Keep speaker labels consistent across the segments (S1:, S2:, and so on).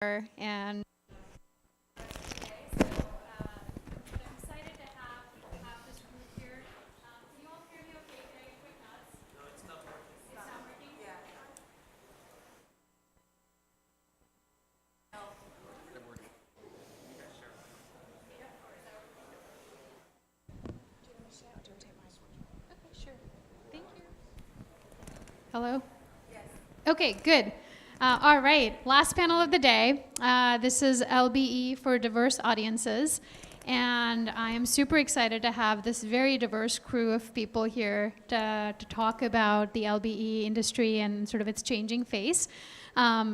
S1: And hello? Yes. Okay, good. All right, last panel of the day. This is LBE for diverse audiences. And I am super excited to have this very diverse crew of people here to talk about the LBE industry and sort of its changing face.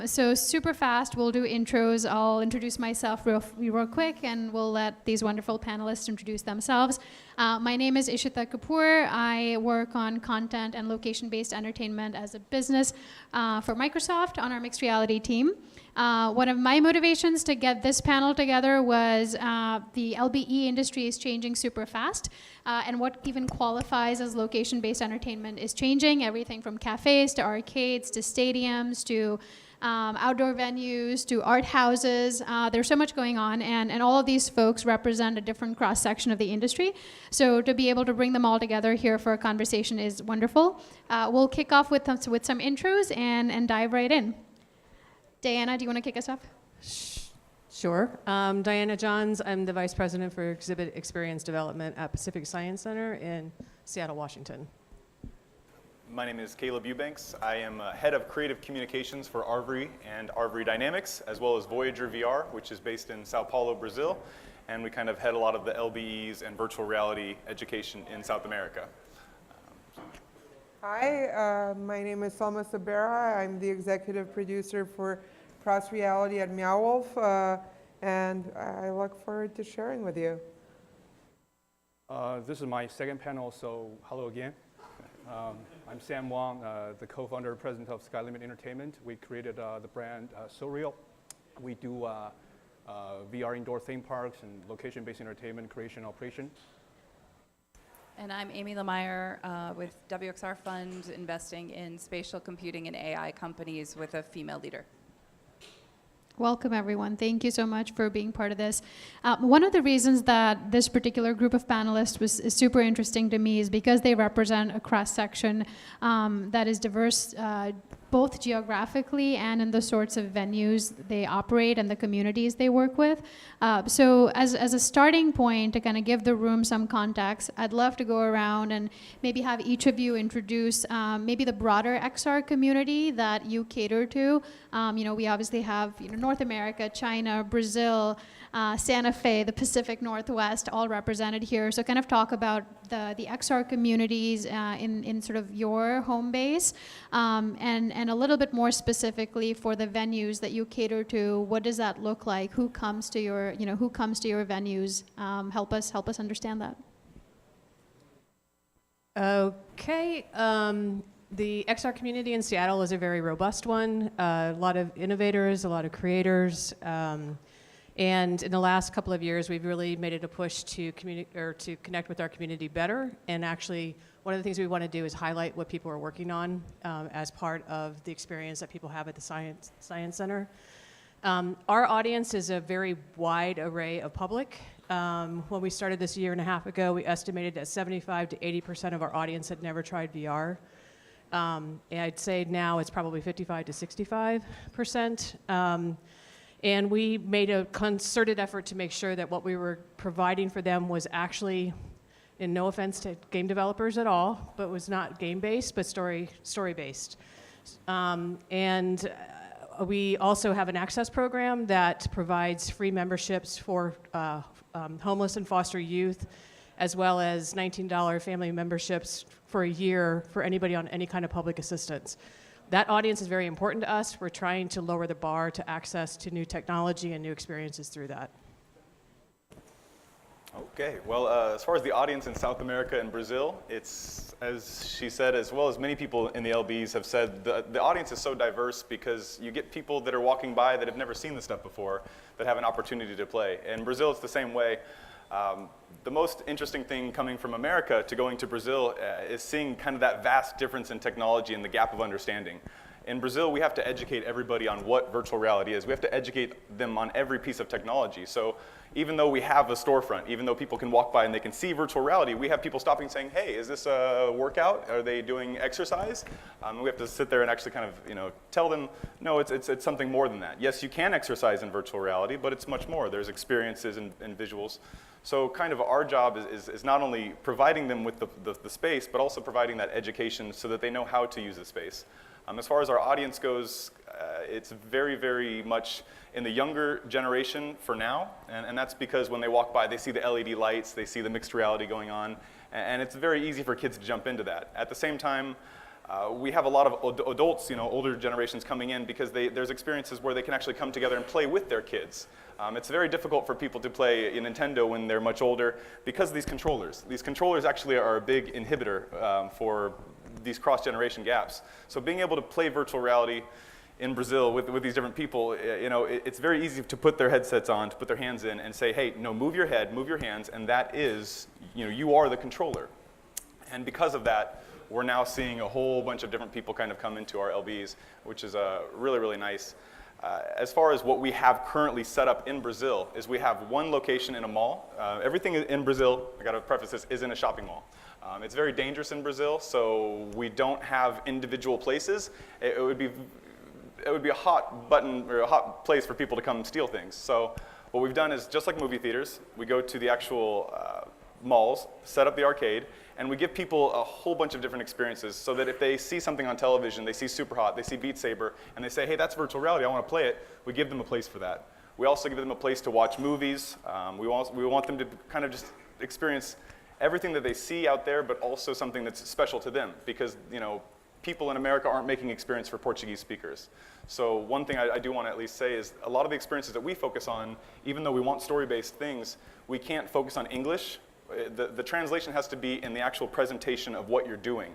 S1: So super fast, we'll do intros. I'll introduce myself real quick, and we'll let these wonderful panelists introduce themselves. My name is Ishita Kapoor. I work on content and location-based entertainment as a business for Microsoft on our mixed reality team. One of my motivations to get this panel together was the LBE industry is changing super fast, and what even qualifies as location-based entertainment is changing. Everything from cafes to arcades to stadiums to outdoor venues to art houses. There's so much going on, and all of these folks represent a different cross-section of the industry. So to be able to bring them all together here for a conversation is wonderful. We'll kick off with some intros and dive right in. Diana, do you want to kick us off?
S2: Sure. Diana Johns. I'm the Vice President for Exhibit Experience Development at Pacific Science Center in Seattle, Washington.
S3: My name is Caleb Eubanks. I am Head of Creative Communications for Arvory and Arvory Dynamics, as well as Voyager VR, which is based in Sao Paulo, Brazil. And we kind of head a lot of the LBEs and virtual reality education in South America.
S4: Hi, my name is Salma Sabera. I'm the executive producer for Cross Reality at Meow Wolf, and I look forward to sharing with you.
S5: This is my second panel, so hello again. I'm Sam Wong, the co-founder and president of Skylimit Entertainment. We created the brand SoReal. We do VR indoor theme parks and location-based entertainment creation and operation.
S6: And I'm Amy Lemire with WXR Fund, investing in spatial computing and AI companies with a female leader.
S1: Welcome, everyone. Thank you so much for being part of this. One of the reasons that this particular group of panelists is super interesting to me is because they represent a cross-section that is diverse both geographically and in the sorts of venues they operate and the communities they work with. So as a starting point to kind of give the room some context, I'd love to go around and maybe have each of you introduce maybe the broader XR community that you cater to. We obviously have North America, China, Brazil, Santa Fe, the Pacific Northwest, all represented here. So kind of talk about the XR communities in sort of your home base, and a little bit more specifically for the venues that you cater to. What does that look like? Who comes to your venues? Help us understand that.
S2: Okay. The XR community in Seattle is a very robust one. A lot of innovators, a lot of creators. And in the last couple of years, we've really made it a push to connect with our community better. And actually, one of the things we want to do is highlight what people are working on as part of the experience that people have at the Science Center. Our audience is a very wide array of public. When we started this a year and a half ago, we estimated that 75 to 80% of our audience had never tried VR. And I'd say now it's probably 55 to 65%. And we made a concerted effort to make sure that what we were providing for them was actually, and no offense to game developers at all, but was not game-based, but story-based. And we also have an access program that provides free memberships for homeless and foster youth, as well as $19 family memberships for a year for anybody on any kind of public assistance. That audience is very important to us. We're trying to lower the bar to access to new technology and new experiences through that.
S3: Okay, well, as far as the audience in South America and Brazil, it's, as she said, as well as many people in the LBs have said, the audience is so diverse because you get people that are walking by that have never seen this stuff before that have an opportunity to play. In Brazil, it's the same way. The most interesting thing coming from America to going to Brazil is seeing kind of that vast difference in technology and the gap of understanding. In Brazil, we have to educate everybody on what virtual reality is. We have to educate them on every piece of technology. So even though we have a storefront, even though people can walk by and they can see virtual reality, we have people stopping saying, hey, is this a workout? Are they doing exercise? We have to sit there and actually kind of tell them, no, it's something more than that. Yes, you can exercise in virtual reality, but it's much more. There's experiences and visuals. So kind of our job is not only providing them with the space, but also providing that education so that they know how to use the space. As far as our audience goes, it's very, very much in the younger generation for now, and that's because when they walk by, they see the LED lights, they see the mixed reality going on, and it's very easy for kids to jump into that. At the same time, we have a lot of adults, older generations coming in because there's experiences where they can actually come together and play with their kids. It's very difficult for people to play Nintendo when they're much older because of these controllers. These controllers actually are a big inhibitor for these cross-generation gaps. So being able to play virtual reality in Brazil with these different people, it's very easy to put their headsets on, to put their hands in and say, hey, no, move your head, move your hands, and that is, you are the controller. And because of that, we're now seeing a whole bunch of different people kind of come into our LBEs, which is really, really nice. As far as what we have currently set up in Brazil is we have one location in a mall. Everything in Brazil, I gotta preface this, is in a shopping mall. It's very dangerous in Brazil, so we don't have individual places. It would be a hot button or a hot place for people to come steal things. So what we've done is, just like movie theaters, we go to the actual malls, set up the arcade, and we give people a whole bunch of different experiences so that if they see something on television, they see Superhot, they see Beat Saber, and they say, hey, that's virtual reality, I want to play it, we give them a place for that. We also give them a place to watch movies. We want them to kind of just experience everything that they see out there, but also something that's special to them, because people in America aren't making experience for Portuguese speakers. So one thing I do want to at least say is a lot of the experiences that we focus on, even though we want story-based things, we can't focus on English. The translation has to be in the actual presentation of what you're doing.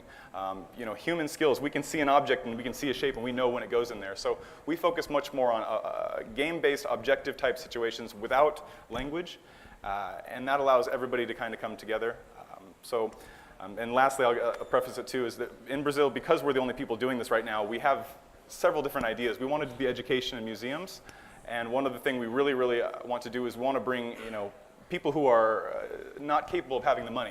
S3: Human skills, we can see an object and we can see a shape and we know when it goes in there. So we focus much more on game-based, objective type situations without language, and that allows everybody to kind of come together. And lastly, I'll preface it too, is that in Brazil, because we're the only people doing this right now, we have several different ideas. We wanted to be education and museums, and one of the things we really, really want to do is we want to bring, people who are not capable of having the money.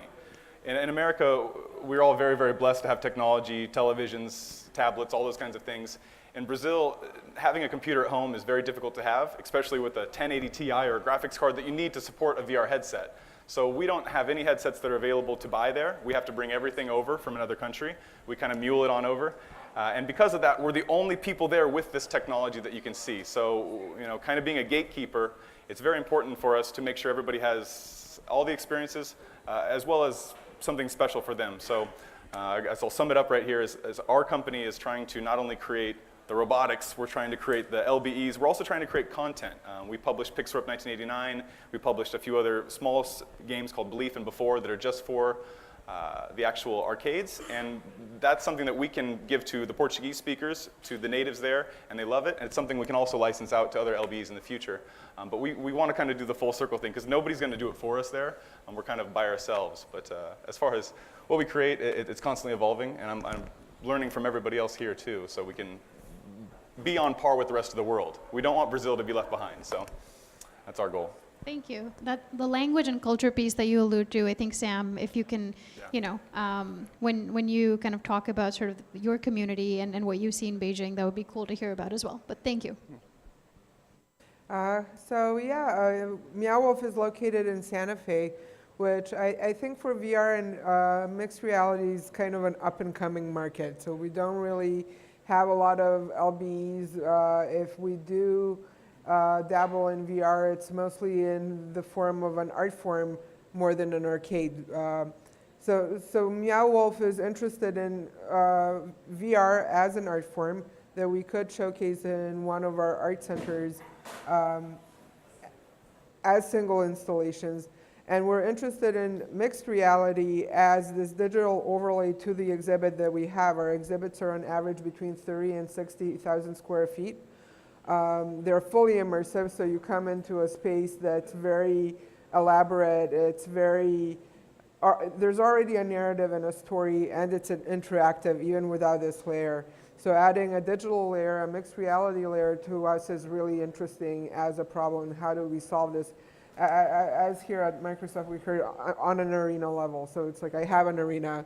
S3: In America, we're all very, very blessed to have technology, televisions, tablets, all those kinds of things. In Brazil, having a computer at home is very difficult to have, especially with a 1080 Ti or a graphics card that you need to support a VR headset. So we don't have any headsets that are available to buy there. We have to bring everything over from another country. We kind of mule it on over. And because of that, we're the only people there with this technology that you can see. So, kind of being a gatekeeper, it's very important for us to make sure everybody has all the experiences, as well as something special for them. So I guess I'll sum it up right here, as our company is trying to not only create the robotics, we're trying to create the LBEs, we're also trying to create content. We published Pixar Up 1989, we published a few other small games called Belief and Before that are just for the actual arcades, and that's something that we can give to the Portuguese speakers, to the natives there, and they love it, and it's something we can also license out to other LBEs in the future. But we want to kind of do the full circle thing, because nobody's going to do it for us there, and we're kind of by ourselves. But as far as what we create, it's constantly evolving, and I'm learning from everybody else here too, so we can be on par with the rest of the world. We don't want Brazil to be left behind, so that's our goal.
S1: Thank you. The language and culture piece that you allude to, I think, Sam, if you can, when you kind of talk about sort of your community and what you see in Beijing, that would be cool to hear about as well. But thank you.
S4: Meow Wolf is located in Santa Fe, which I think for VR and mixed reality is kind of an up-and-coming market. So we don't really have a lot of LBEs. If we do dabble in VR, it's mostly in the form of an art form more than an arcade. So Meow Wolf is interested in VR as an art form that we could showcase in one of our art centers as single installations. And we're interested in mixed reality as this digital overlay to the exhibit that we have. Our exhibits are on average between 30 and 60,000 square feet. They're fully immersive, so you come into a space that's very elaborate. It's very, there's already a narrative and a story, and it's an interactive even without this layer. So adding a digital layer, a mixed reality layer to us is really interesting as a problem. How do we solve this? As here at Microsoft, we heard on an arena level. So it's like I have an arena.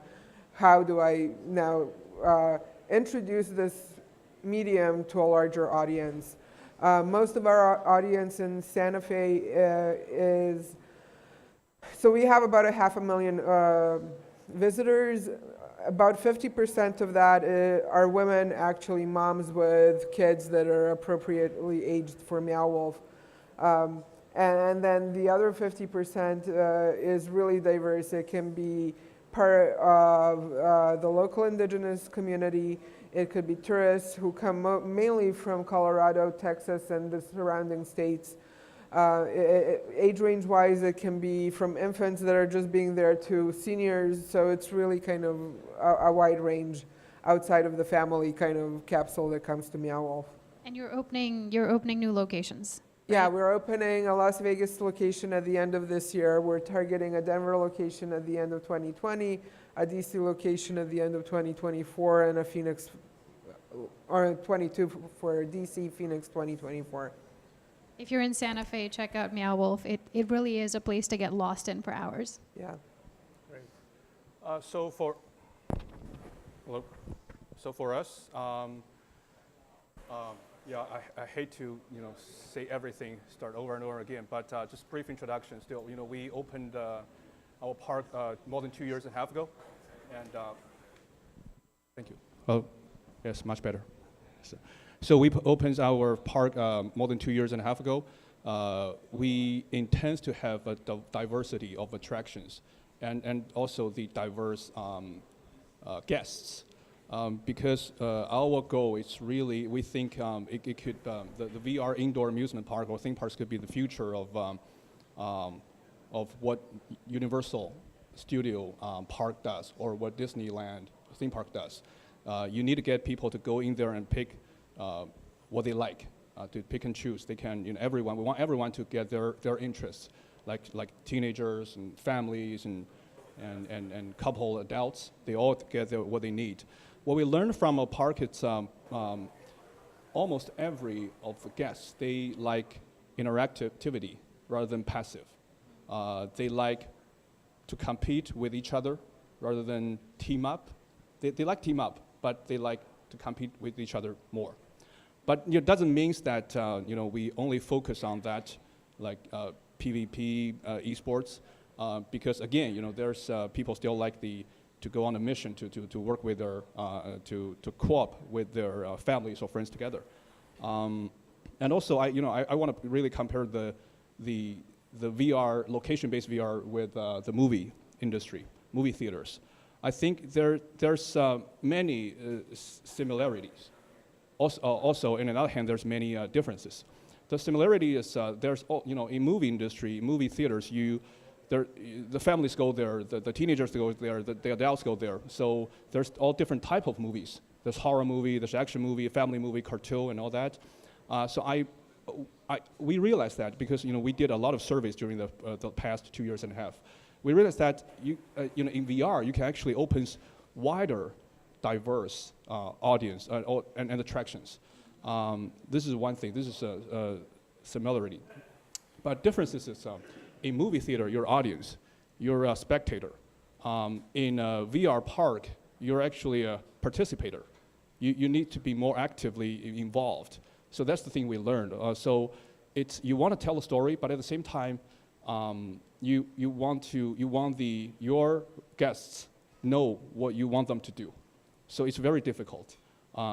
S4: How do I now introduce this medium to a larger audience? Most of our audience in Santa Fe is, so we have about 500,000 visitors. About 50% of that are women, actually moms with kids that are appropriately aged for Meow Wolf. And then the other 50% is really diverse. It can be part of the local indigenous community. It could be tourists who come mainly from Colorado, Texas, and the surrounding states. Age range wise, it can be from infants that are just being there to seniors. So it's really kind of a wide range outside of the family kind of capsule that comes to Meow Wolf.
S1: And you're opening new locations.
S4: Yeah, we're opening a Las Vegas location at the end of this year. We're targeting a Denver location at the end of 2020, a DC location at the end of 2024, and a Phoenix, or 22 for DC, Phoenix 2024.
S1: If you're in Santa Fe, check out Meow Wolf. It really is a place to get lost in for hours.
S4: Yeah.
S5: Great. So for us, yeah, I hate to say everything, start over and over again, but just brief introduction. Still, we opened our park more than 2.5 years ago, and thank you. Oh, yes, much better. So we opened our park more than 2.5 years ago. We intend to have a diversity of attractions and also the diverse guests. Because our goal is really, we think it could, the VR indoor amusement park or theme parks could be the future of what Universal Studio Park does or what Disneyland theme park does. You need to get people to go in there and pick what they like, to pick and choose. They can, we want everyone to get their interests, like teenagers and families and couple adults. They all get what they need. What we learned from a park, it's almost every of the guests, they like interactivity rather than passive. They like to compete with each other rather than team up. They like team up, but they like to compete with each other more. But it doesn't mean that we only focus on that, like PvP esports, because again, there's people still like to go on a mission to work with their to co-op with their families or friends together, and also I want to really compare the VR location-based VR with the movie industry, movie theaters. I think there's many similarities. Also, in another hand, there's many differences. The similarity is there's in movie industry, movie theaters, the families go there, the teenagers go there, the adults go there. So there's all different type of movies. There's horror movie, there's action movie, family movie, cartoon, and all that. So we realized that because we did a lot of surveys during the past 2.5 years. We realized that in VR you can actually open wider, diverse audience and attractions. This is one thing. This is a similarity, but differences is. In movie theater, your audience, you're a spectator. In a VR park, you're actually a participator. You need to be more actively involved. So that's the thing we learned. So you want to tell a story, but at the same time, you want your guests know what you want them to do. So it's very difficult.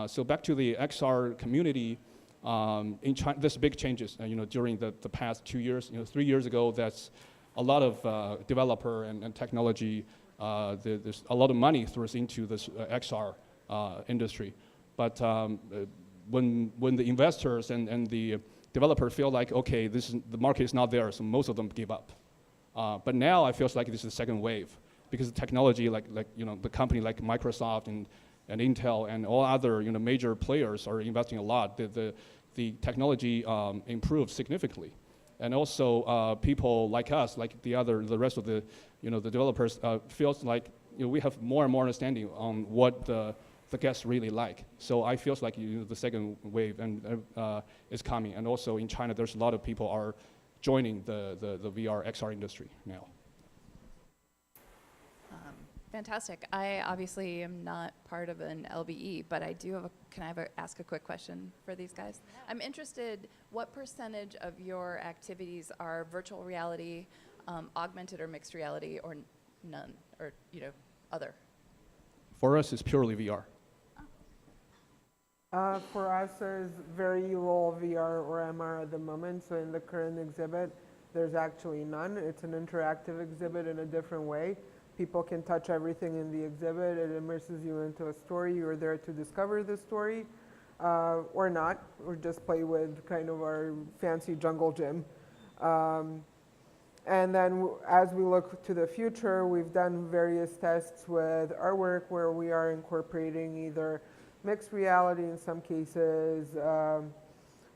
S5: So back to the XR community. In China, there's big changes, during the past 2 years. 3 years ago, that's a lot of developer and technology. There's a lot of money throws into this XR industry. But when the investors and the developers feel like, okay, the market is not there, so most of them give up. But now I feel like this is the second wave because the technology, like the company like Microsoft and Intel and all other major players are investing a lot. The technology improved significantly, and also people like us, like the rest of the developers, feels like we have more and more understanding on what the the guests really like. So I feel like the second wave is coming, and also in China, there's a lot of people are joining the VR XR industry now.
S6: Fantastic. I obviously am not part of an LBE, but I do have ask a quick question for these guys? Yeah. I'm interested, what percentage of your activities are virtual reality, augmented or mixed reality, or none, or other?
S5: For us, it's purely VR.
S4: For us, there's very little VR or MR at the moment. So in the current exhibit, there's actually none. It's an interactive exhibit in a different way. People can touch everything in the exhibit. It immerses you into a story. You're there to discover the story, or not, or just play with kind of our fancy jungle gym. And then as we look to the future, we've done various tests with our work where we are incorporating either mixed reality in some cases,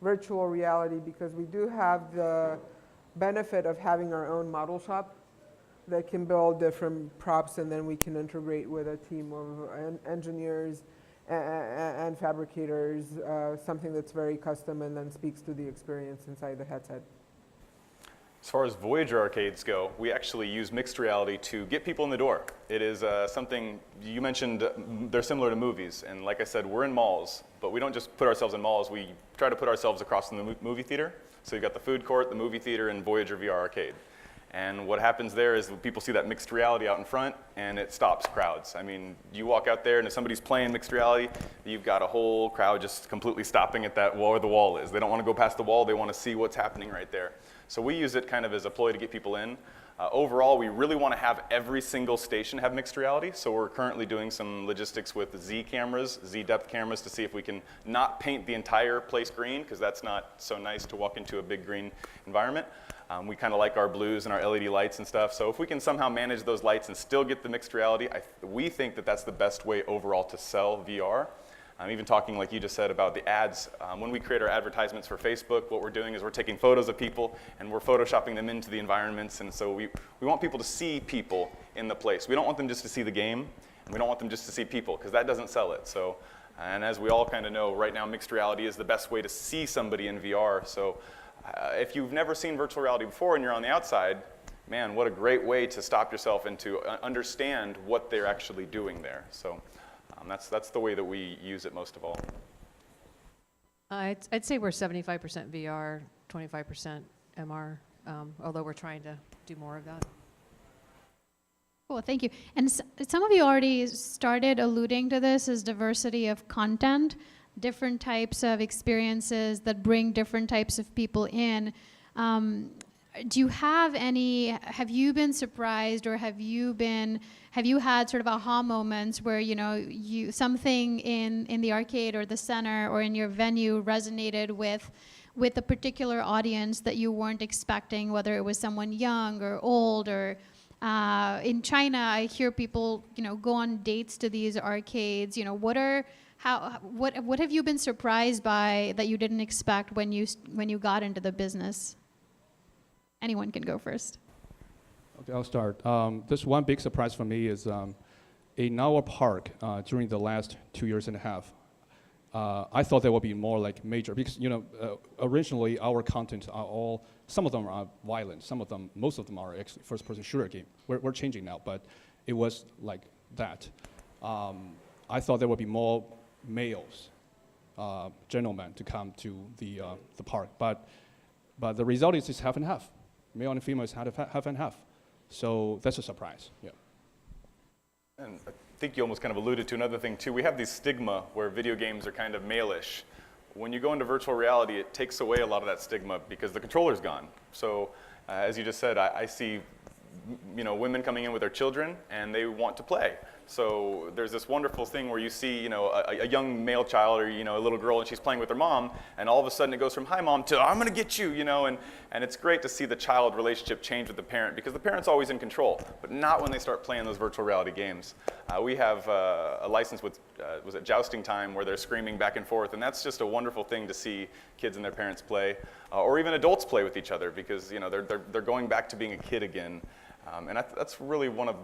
S4: virtual reality, because we do have the benefit of having our own model shop that can build different props, and then we can integrate with a team of engineers and fabricators, something that's very custom and then speaks to the experience inside the headset.
S3: As far as Voyager arcades go, we actually use mixed reality to get people in the door. It is something, you mentioned they're similar to movies, and like I said, we're in malls, but we don't just put ourselves in malls, we try to put ourselves across from the movie theater. So you've got the food court, the movie theater, and Voyager VR arcade. And what happens there is people see that mixed reality out in front, and it stops crowds. I mean, you walk out there, and if somebody's playing mixed reality, you've got a whole crowd just completely stopping at that wall where the wall is. They don't want to go past the wall, they want to see what's happening right there. So we use it kind of as a ploy to get people in. Overall, we really want to have every single station have mixed reality, so we're currently doing some logistics with Z cameras, Z depth cameras, to see if we can not paint the entire place green, because that's not so nice to walk into a big green environment. We kind of like our blues and our LED lights and stuff, so if we can somehow manage those lights and still get the mixed reality, we think that that's the best way overall to sell VR. Even talking like you just said about the ads, when we create our advertisements for Facebook, what we're doing is we're taking photos of people and we're photoshopping them into the environments, and so we want people to see people in the place. We don't want them just to see the game, and we don't want them just to see people, because that doesn't sell it. So, and as we all kind of know, right now mixed reality is the best way to see somebody in VR. So if you've never seen virtual reality before and you're on the outside, man, what a great way to stop yourself and to understand what they're actually doing there. So. That's the way that we use it most of all.
S2: I'd say we're 75% VR, 25% MR, although we're trying to do more of that.
S1: Cool, thank you. And some of you already started alluding to this as diversity of content, different types of experiences that bring different types of people in. Do you have have you been surprised, or have you had sort of aha moments where, something in the arcade or the center or in your venue resonated with a particular audience that you weren't expecting, whether it was someone young or old, or in China, I hear people, go on dates to these arcades. What have you been surprised by that you didn't expect when you got into the business? Anyone can go first.
S5: Okay, I'll start. This one big surprise for me is in our park during the last 2 years and a half. I thought there would be more like major, because originally our content are some of them are violent, most of them are actually first-person shooter game. We're changing now, but it was like that. I thought there would be more males, gentlemen, to come to the park, but the result is half and half. Male and female is half and half. So that's a surprise, yeah.
S3: And I think you almost kind of alluded to another thing too. We have this stigma where video games are kind of male-ish. When you go into virtual reality, it takes away a lot of that stigma because the controller's gone. So as you just said, I see women coming in with their children and they want to play. So there's this wonderful thing where you see, a young male child or, a little girl, and she's playing with her mom, and all of a sudden it goes from, "Hi, Mom," to, "I'm going to get you," and it's great to see the child relationship change with the parent, because the parent's always in control, but not when they start playing those virtual reality games. We have a license with, was it Jousting Time, where they're screaming back and forth, and that's just a wonderful thing to see kids and their parents play, or even adults play with each other, because, they're going back to being a kid again. And that's really one of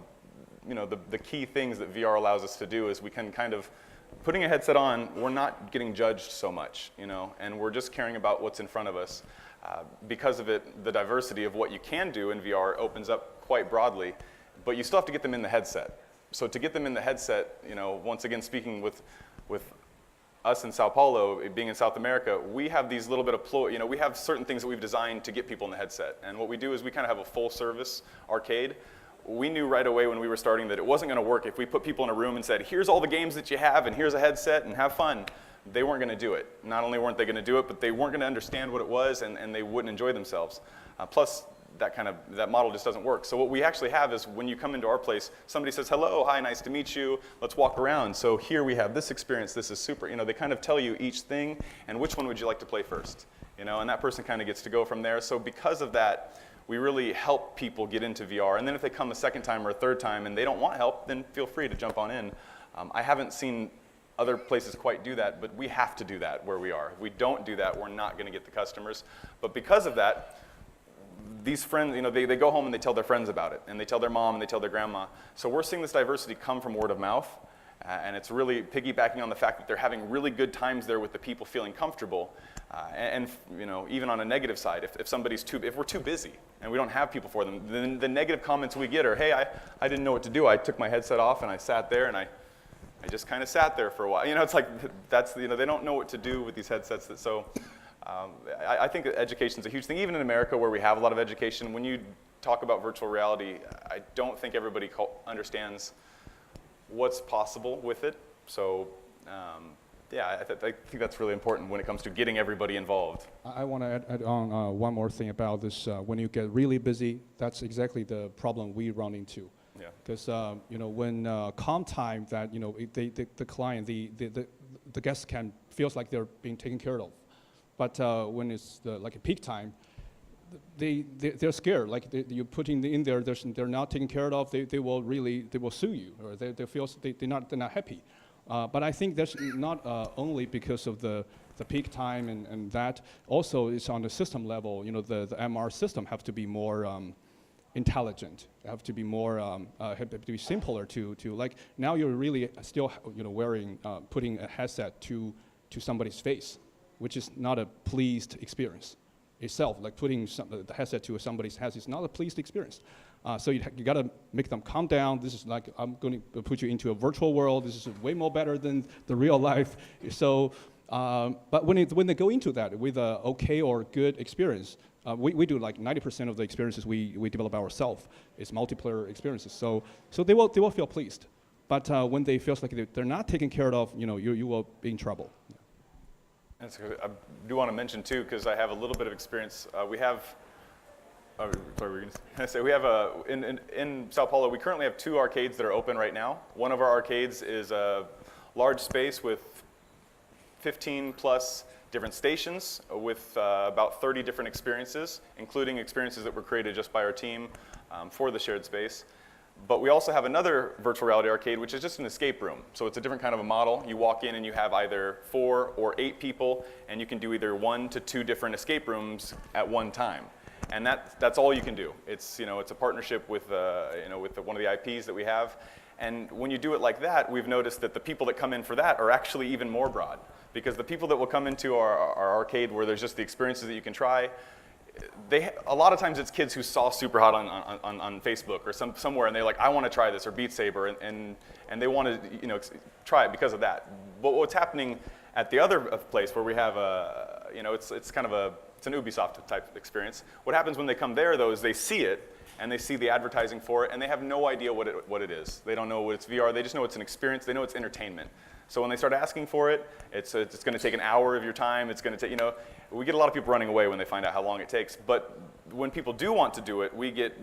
S3: the key things that VR allows us to do, is we can kind of putting a headset on, we're not getting judged so much, and we're just caring about what's in front of us. Because of it, the diversity of what you can do in VR opens up quite broadly, but you still have to get them in the headset. So to get them in the headset, once again, speaking with us in Sao Paulo, being in South America, we have these little bit of we have certain things that we've designed to get people in the headset. And what we do is we kind of have a full service arcade. We knew right away when we were starting that it wasn't going to work if we put people in a room and said, here's all the games that you have and here's a headset and have fun. They weren't going to do it. Not only weren't they going to do it, but they weren't going to understand what it was and they wouldn't enjoy themselves. Plus, that model just doesn't work. So what we actually have is when you come into our place, somebody says, hello, hi, nice to meet you, let's walk around. So here we have this experience, this is super. They kind of tell you each thing and which one would you like to play first. And that person kind of gets to go from there. So because of that, we really help people get into VR. And then if they come a second time or a third time and they don't want help, then feel free to jump on in. I haven't seen other places quite do that, but we have to do that where we are. If we don't do that, we're not going to get the customers. But because of that, these friends, they go home and they tell their friends about it, and they tell their mom and they tell their grandma. So we're seeing this diversity come from word of mouth, and it's really piggybacking on the fact that they're having really good times there with the people feeling comfortable. And even on a negative side, if we're too busy and we don't have people for them, then the negative comments we get are, hey, I didn't know what to do. I took my headset off and I sat there and I just kind of sat there for a while. It's like they don't know what to do with these headsets. I think that education is a huge thing. Even in America, where we have a lot of education, when you talk about virtual reality, I don't think everybody understands what's possible with it. So, I think that's really important when it comes to getting everybody involved.
S5: I want to add on one more thing about this. When you get really busy, that's exactly the problem we run into.
S3: Yeah.
S5: Because when calm time, that the client, the guest feels like they're being taken care of. But when it's like a peak time, they're scared. Like you're putting in there, they're not taken care of. They will sue you, or they're not happy. But I think that's not only because of the peak time and that. Also, it's on the system level. The MR system have to be more intelligent. Have to be more have to be simpler to like. Now you're really still wearing putting a headset to somebody's face, which is not a pleased experience itself. Like putting the headset to somebody's head is not a pleased experience. So you got to make them calm down. This is like, I'm going to put you into a virtual world. This is way more better than the real life. So, but when they go into that with a okay or good experience, we do like 90% of the experiences we develop ourselves is multiplayer experiences. So they will feel pleased. But when they feel like they're not taken care of, you will be in trouble.
S3: That's good. I do want to mention too, because I have a little bit of experience. We have. Sorry, we're going to say we have in Sao Paulo. We currently have 2 arcades that are open right now. One of our arcades is a large space with 15 plus different stations with about 30 different experiences, including experiences that were created just by our team for the shared space. But we also have another virtual reality arcade, which is just an escape room. So it's a different kind of a model. You walk in and you have either 4 or 8 people, and you can do either 1 to 2 different escape rooms at one time. And that's all you can do. It's it's a partnership with one of the IPs that we have. And when you do it like that, we've noticed that the people that come in for that are actually even more broad, because the people that will come into our arcade where there's just the experiences that you can try. A lot of times it's kids who saw Superhot on Facebook or somewhere, and they're like, I want to try this, or Beat Saber, and they want to try it because of that. But what's happening at the other place where we have it's kind of it's an Ubisoft type experience. What happens when they come there though is they see it and they see the advertising for it, and they have no idea what it is. They don't know what it's VR. They just know it's an experience. They know it's entertainment. So when they start asking for it, it's going to take an hour of your time. It's going to take, we get a lot of people running away when they find out how long it takes. But when people do want to do it, we get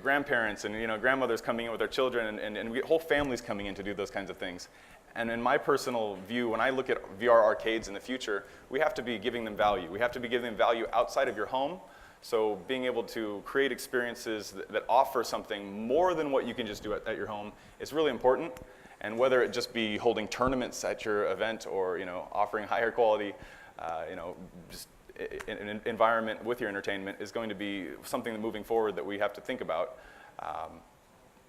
S3: grandparents and grandmothers coming in with their children, and we get whole families coming in to do those kinds of things. And in my personal view, when I look at VR arcades in the future, we have to be giving them value. We have to be giving them value outside of your home. So being able to create experiences that offer something more than what you can just do at your home is really important. And whether it just be holding tournaments at your event or offering higher quality, just an environment with your entertainment is going to be something that moving forward that we have to think about.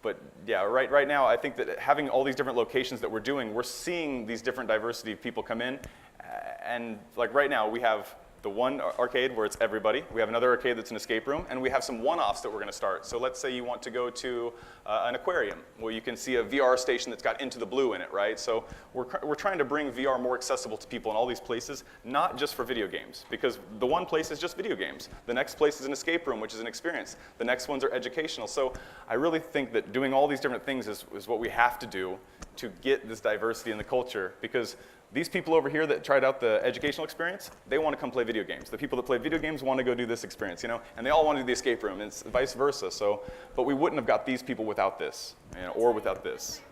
S3: But yeah, right now, I think that having all these different locations that we're doing, we're seeing these different diversity of people come in. And like right now, we have the one arcade where it's everybody. We have another arcade that's an escape room, and we have some one-offs that we're going to start. So let's say you want to go to an aquarium. Well, you can see a VR station that's got Into the Blue in it, right? So we're trying to bring VR more accessible to people in all these places, not just for video games, because the one place is just video games. The next place is an escape room, which is an experience. The next ones are educational. So I really think that doing all these different things is what we have to do to get this diversity in the culture, because these people over here that tried out the educational experience, they want to come play video games. The people that play video games want to go do this experience, you know, and they all want to do the escape room, and it's vice versa. So, but we wouldn't have got these people without this, you know, or without this.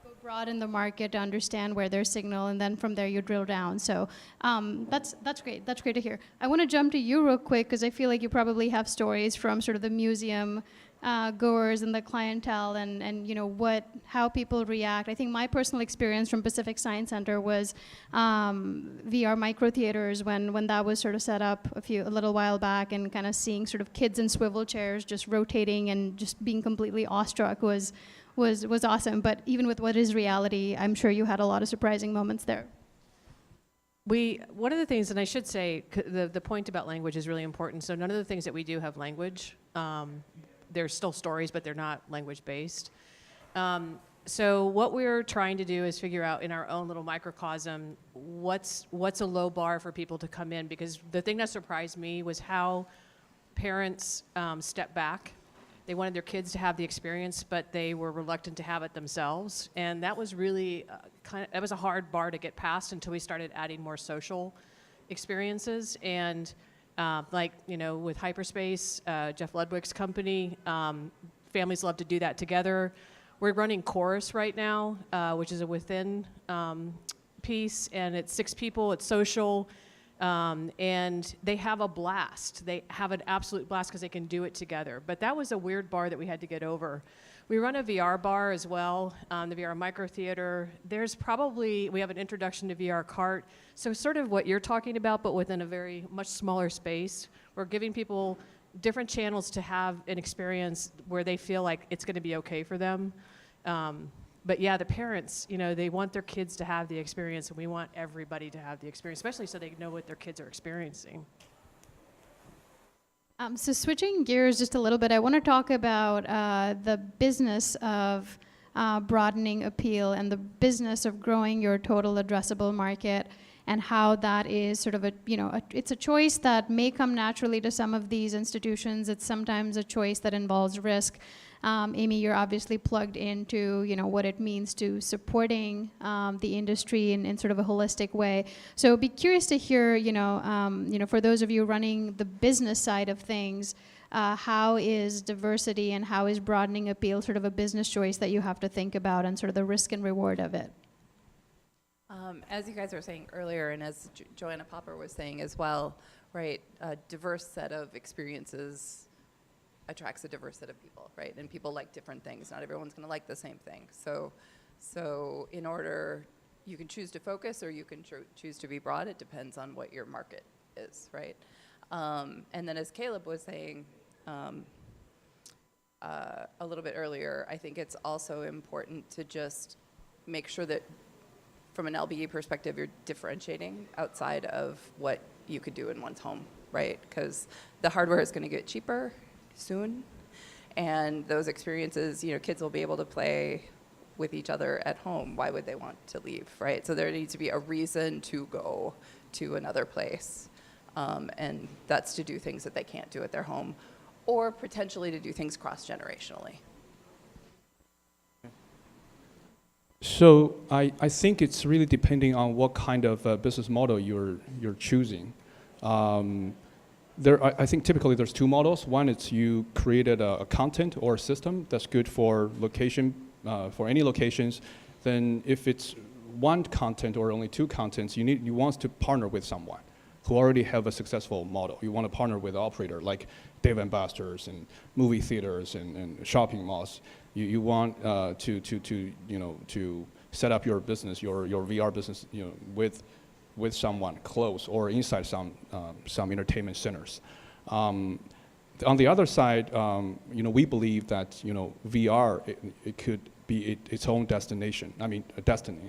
S1: Go broad in the market to understand where there's signal, and then from there you drill down. So that's great. That's great to hear. I want to jump to you real quick because I feel like you probably have stories from sort of the museum goers and the clientele, and you know how people react. I think my personal experience from Pacific Science Center was VR micro theaters when that was sort of set up a little while back, and kind of seeing sort of kids in swivel chairs just rotating and just being completely awestruck was awesome. But even with what is reality, I'm sure you had a lot of surprising moments there.
S2: One of the things, and I should say, the point about language is really important. So none of the things that we do have language. They're still stories, but they're not language-based. So what we're trying to do is figure out in our own little microcosm what's a low bar for people to come in, because the thing that surprised me was how parents stepped back. They wanted their kids to have the experience, but they were reluctant to have it themselves. And that was really that was a hard bar to get past until we started adding more social experiences. And like, you know, with Hyperspace, Jeff Ludwig's company, families love to do that together. We're running Chorus right now, which is a within piece, and it's 6 people, it's social, and they have a blast. They have an absolute blast because they can do it together. But that was a weird bar that we had to get over. We run a VR bar as well, the VR micro theater. We have an introduction to VR cart. So sort of what you're talking about, but within a very much smaller space. We're giving people different channels to have an experience where they feel like it's going to be okay for them. But yeah, the parents, you know, they want their kids to have the experience, and we want everybody to have the experience, especially so they know what their kids are experiencing.
S1: So switching gears just a little bit, I want to talk about the business of broadening appeal and the business of growing your total addressable market, and how that is sort of it's a choice that may come naturally to some of these institutions. It's sometimes a choice that involves risk. Amy, you're obviously plugged into, you know, what it means to supporting the industry in sort of a holistic way. So be curious to hear, for those of you running the business side of things, how is diversity and how is broadening appeal sort of a business choice that you have to think about, and sort of the risk and reward of it?
S6: As you guys were saying earlier, and as Joanna Popper was saying as well, right, a diverse set of experiences attracts a diverse set of people, right? And people like different things. Not everyone's going to like the same thing. So in order, you can choose to focus or you can choose to be broad. It depends on what your market is, right? And then as Caleb was saying a little bit earlier, I think it's also important to just make sure that from an LBE perspective, you're differentiating outside of what you could do in one's home, right? Because the hardware is going to get cheaper soon, and those experiences, kids will be able to play with each other at home. Why would they want to leave, right? So there needs to be a reason to go to another place, and that's to do things that they can't do at their home, or potentially to do things cross-generationally.
S5: So I think it's really depending on what kind of business model you're choosing. I think typically there's 2 models. One is you created a content or a system that's good for location, for any locations. Then if it's one content or only 2 contents, you want to partner with someone who already have a successful model. You want to partner with an operator like Dave & Buster's and movie theaters and shopping malls. You want to set up your business, your VR business, with someone close or inside some entertainment centers. On the other side, we believe that VR it could be its own destination. I mean, a destiny.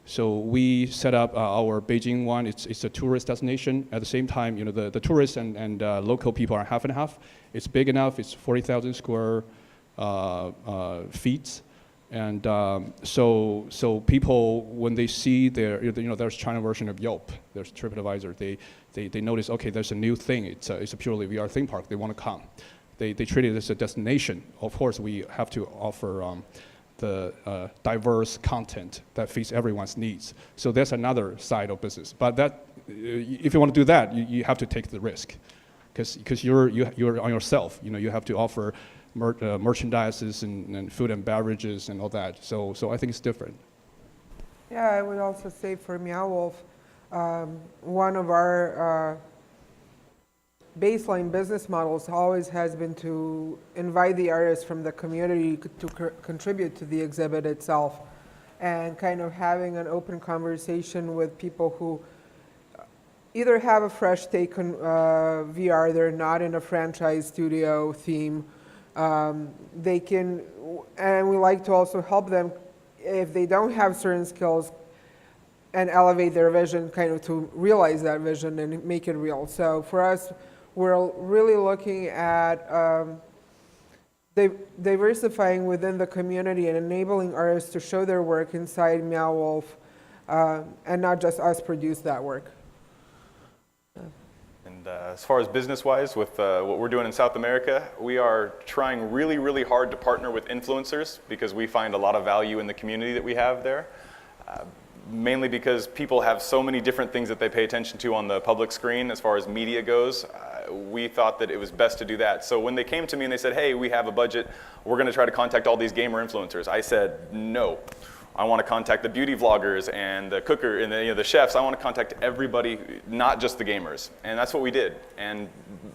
S5: So we set up our Beijing one. It's a tourist destination. At the same time, the tourists and local people are half and half. It's big enough. It's 40,000 square feet. And so people, when they see there's China version of Yelp, there's TripAdvisor, they notice, okay, there's a new thing. It's a purely VR theme park. They want to come. They treat it as a destination. Of course, we have to offer the diverse content that fits everyone's needs. So that's another side of business. But if you want to do that, you have to take the risk, because you're on yourself. You have to offer merchandises and food and beverages and all that. So I think it's different.
S4: Yeah, I would also say for Meow Wolf, one of our baseline business models always has been to invite the artists from the community to contribute to the exhibit itself, and kind of having an open conversation with people who either have a fresh take on VR, they're not in a franchise studio theme. They can, and we like to also help them if they don't have certain skills and elevate their vision kind of to realize that vision and make it real. So for us, we're really looking at diversifying within the community and enabling artists to show their work inside Meow Wolf, and not just us produce that work.
S3: And as far as business-wise, with what we're doing in South America, we are trying really, really hard to partner with influencers, because we find a lot of value in the community that we have there. Mainly because people have so many different things that they pay attention to on the public screen as far as media goes. We thought that it was best to do that. So when they came to me and they said, hey, we have a budget, we're going to try to contact all these gamer influencers, I said, no. I want to contact the beauty vloggers and the cooker and the chefs. I want to contact everybody, not just the gamers. And that's what we did. And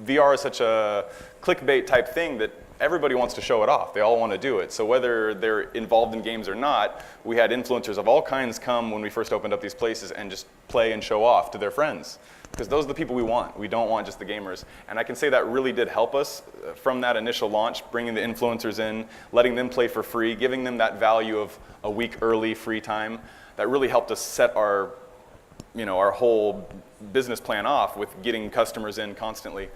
S3: VR is such a clickbait type thing that everybody wants to show it off. They all want to do it. So whether they're involved in games or not, we had influencers of all kinds come when we first opened up these places and just play and show off to their friends. Because those are the people we want. We don't want just the gamers. And I can say that really did help us from that initial launch, bringing the influencers in, letting them play for free, giving them that value of a week early free time. That really helped us set our whole business plan off with getting customers in constantly.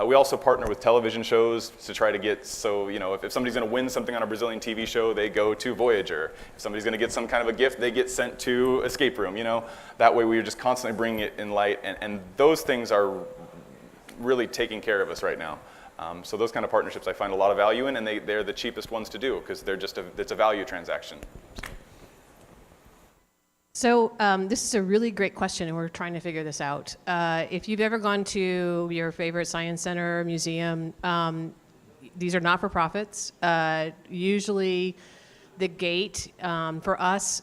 S3: We also partner with television shows to try to get, so if somebody's going to win something on a Brazilian TV show, they go to Voyager. If somebody's going to get some kind of a gift, they get sent to Escape Room. That way we are just constantly bringing it in light, and those things are really taking care of us right now. So those kind of partnerships I find a lot of value in, and they're the cheapest ones to do, because it's a value transaction.
S2: So this is a really great question, and we're trying to figure this out. If you've ever gone to your favorite science center, museum, these are not-for-profits. Usually the gate, for us,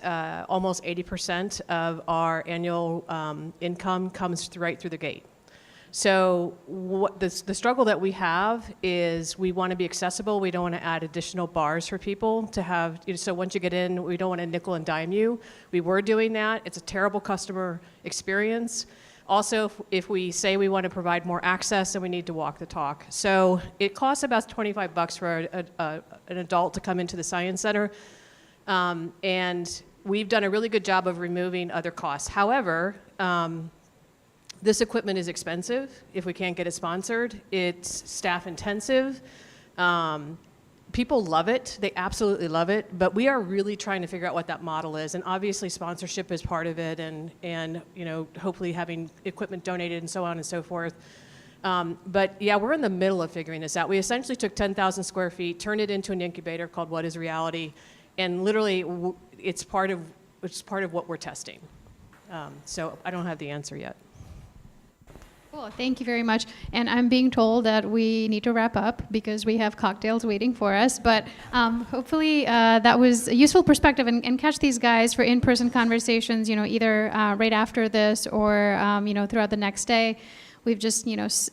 S2: almost 80% of our annual income comes right through the gate. So the struggle that we have is we want to be accessible. We don't want to add additional bars for people to have. So once you get in, we don't want to nickel and dime you. We were doing that. It's a terrible customer experience. Also, if we say we want to provide more access, then we need to walk the talk. So it costs about $25 for an adult to come into the Science Center. And we've done a really good job of removing other costs. However, this equipment is expensive if we can't get it sponsored. It's staff intensive. People love it. They absolutely love it. But we are really trying to figure out what that model is. And obviously sponsorship is part of it, and hopefully having equipment donated and so on and so forth. But yeah, we're in the middle of figuring this out. We essentially took 10,000 square feet, turned it into an incubator called What is Reality, and literally it's part of what we're testing. So I don't have the answer yet.
S1: Cool, thank you very much. And I'm being told that we need to wrap up because we have cocktails waiting for us. But hopefully that was a useful perspective, and catch these guys for in-person conversations, either right after this or, throughout the next day. We've just,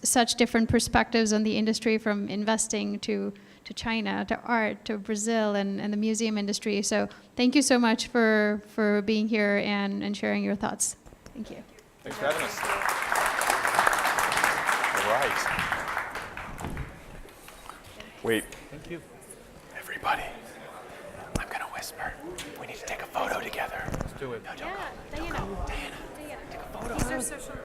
S1: such different perspectives on the industry, from investing to China, to art, to Brazil, and the museum industry. So thank you so much for being here and sharing your thoughts. Thank you.
S3: Thanks for having us. All right. Wait,
S5: Thank you.
S3: everybody. I'm gonna whisper. We need to take a photo together.
S5: Let's do it.
S1: Yeah, Diana. Diana. Take a photo. These are social.